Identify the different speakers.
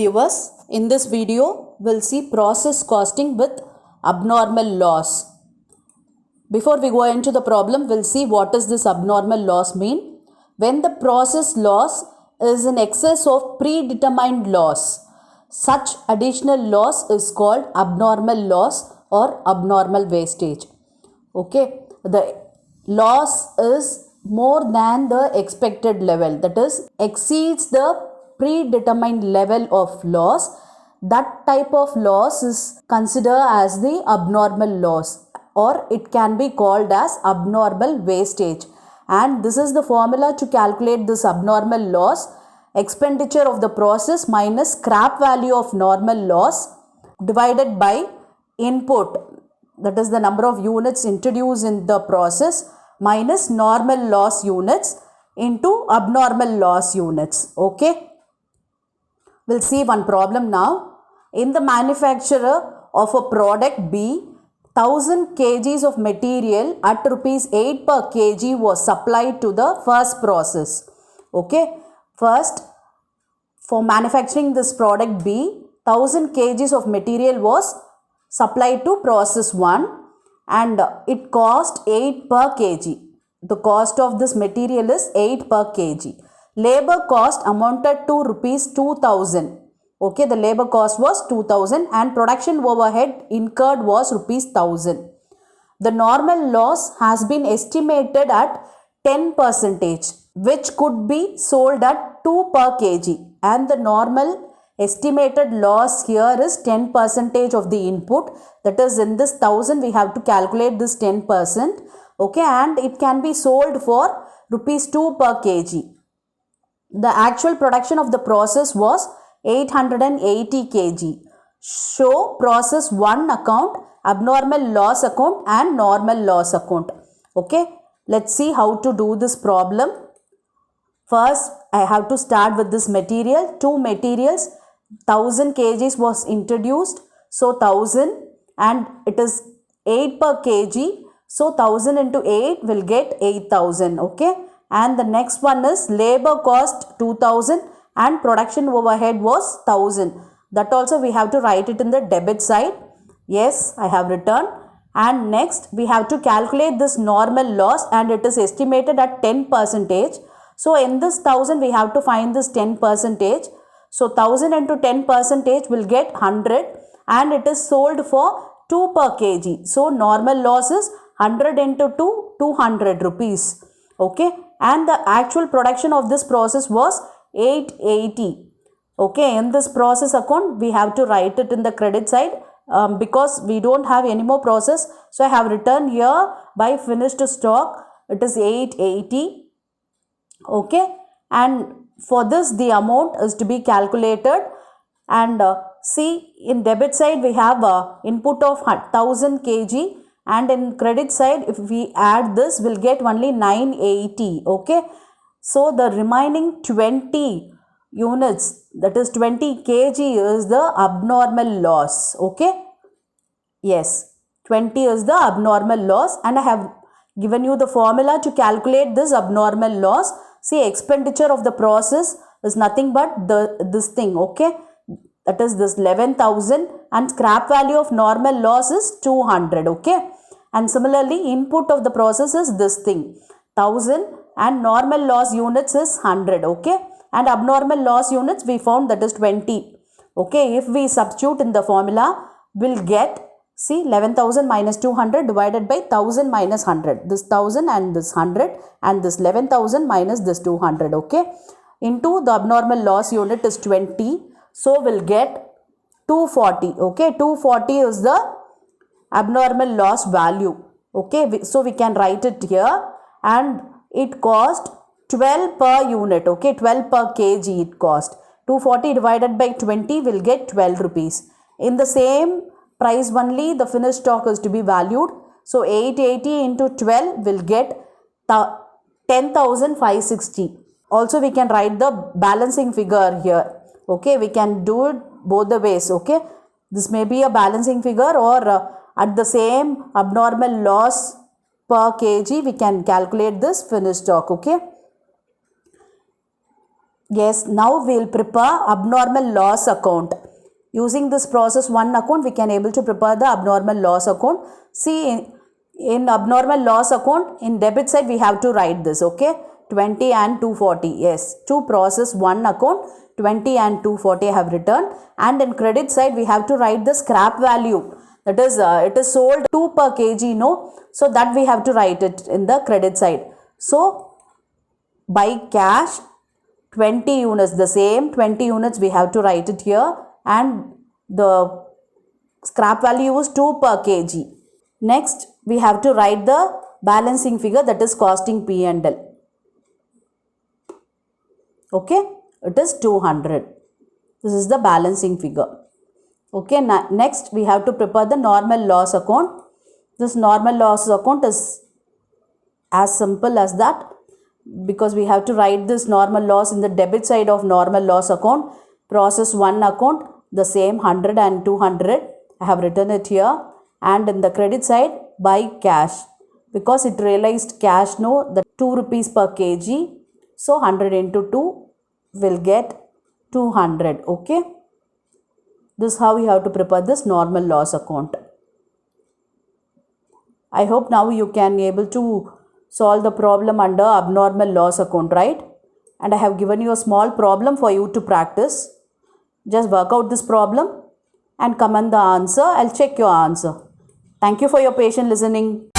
Speaker 1: viewers, in this video we'll see process costing with abnormal loss. Before we go into the problem, we'll see what does this abnormal loss mean. When the process loss is in excess of predetermined loss, such additional loss is called abnormal loss or abnormal wastage. Okay, the loss is more than the expected level, that is exceeds the predetermined level of loss. That type of loss is considered as the abnormal loss, or it can be called as abnormal wastage. And this is the formula to calculate this abnormal loss: expenditure of the process minus scrap value of normal loss divided by input, that is the number of units introduced in the process, minus normal loss units into abnormal loss units. Okay, we'll see one problem now. In the manufacturer of a product B, 1000 kgs of material at rupees 8 per kg was supplied to the first process. Okay, first, for manufacturing this product B, 1000 kgs of material was supplied to process 1 and it cost 8 per kg. The cost of this material is 8 per kg. Labor cost amounted to rupees 2000. Okay, the labor cost was 2000 and production overhead incurred was rupees 1000. The normal loss has been estimated at 10%, which could be sold at 2 per kg, and the normal estimated loss here is 10% of the input, that is in this 1000 we have to calculate this 10%. Okay, and it can be sold for rupees 2 per kg. The actual production of the process was 880 kg. Show process 1 account, abnormal loss account and normal loss account. Okay, let's see how to do this problem. First, I have to start with this material. Two materials, 1000 kgs was introduced. So 1000 and it is 8 per kg. So 1000 into 8 will get 8000. Okay, and the next one is labor cost 2000 and production overhead was 1000. That also we have to write it in the debit side. Yes, I have written. And next we have to calculate this normal loss and it is estimated at 10%. So in this 1000 we have to find this 10%. So 1000 into 10% will get 100 and it is sold for 2 per kg. So normal loss is 100 into 2, 200 rupees. Okay, and the actual production of this process was 880. Okay, in this process account we have to write it in the credit side because we don't have any more process. So I have written here by finished stock it is 880. Okay, and for this the amount is to be calculated, and see, in debit side we have input of 1000 kg and in credit side if we add this we'll get only 980. Okay, so the remaining 20 units, that is 20 kg is the abnormal loss. Okay, yes, 20 is the abnormal loss and I have given you the formula to calculate this abnormal loss. See, expenditure of the process is nothing but this thing. Okay, that is this 11,000 and scrap value of normal loss is 200. Okay, and similarly input of the process is this thing 1000 and normal loss units is 100. Okay, and abnormal loss units we found that is 20. Okay, if we substitute in the formula we'll get, see, 11,000 minus 200 divided by 1000 minus 100, this 1000 and this 100 and this 11,000 minus this 200. Okay, into the abnormal loss unit is 20, so we'll get 240. Okay, 240 is the abnormal loss value. Okay, so we can write it here, and it cost 12 per unit. Okay, 12 per kg it cost. 240 divided by 20 will get 12 rupees. In the same price only the finished stock is to be valued. So 880 into 12 will get 10,560. Also we can write the balancing figure here. Okay, we can do it both the ways. Okay, this may be a balancing figure or at the same abnormal loss per kg we can calculate this finished stock. Okay, Yes, now we'll prepare abnormal loss account. Using this process 1 account, we can able to prepare the abnormal loss account. See, in abnormal loss account, in debit side, we have to write this, okay? 20 and 240. Yes, to process 1 account, 20 and 240 I have written. And in credit side, we have to write the scrap value. That is, it is sold 2 per kg, no? So that we have to write it in the credit side. So, by cash, 20 units, the same 20 units we have to write it here, and the scrap value is 2 per kg. Next, we have to write the balancing figure, that is costing P&L. Okay, it is 200. This is the balancing figure. Okay, next we have to prepare the normal loss account. This normal loss account is as simple as that, because we have to write this normal loss in the debit side of normal loss account. Process 1 account, the same 100 and 200. I have written it here. And in the credit side, by cash. Because it realized cash, no, the 2 rupees per kg. So 100 into 2 will get 200. Okay. This is how we have to prepare this normal loss account. I hope now you can be able to solve the problem under abnormal loss account, right? And I have given you a small problem for you to practice. Just work out this problem and comment the answer. I'll check your answer. Thank you for your patient listening.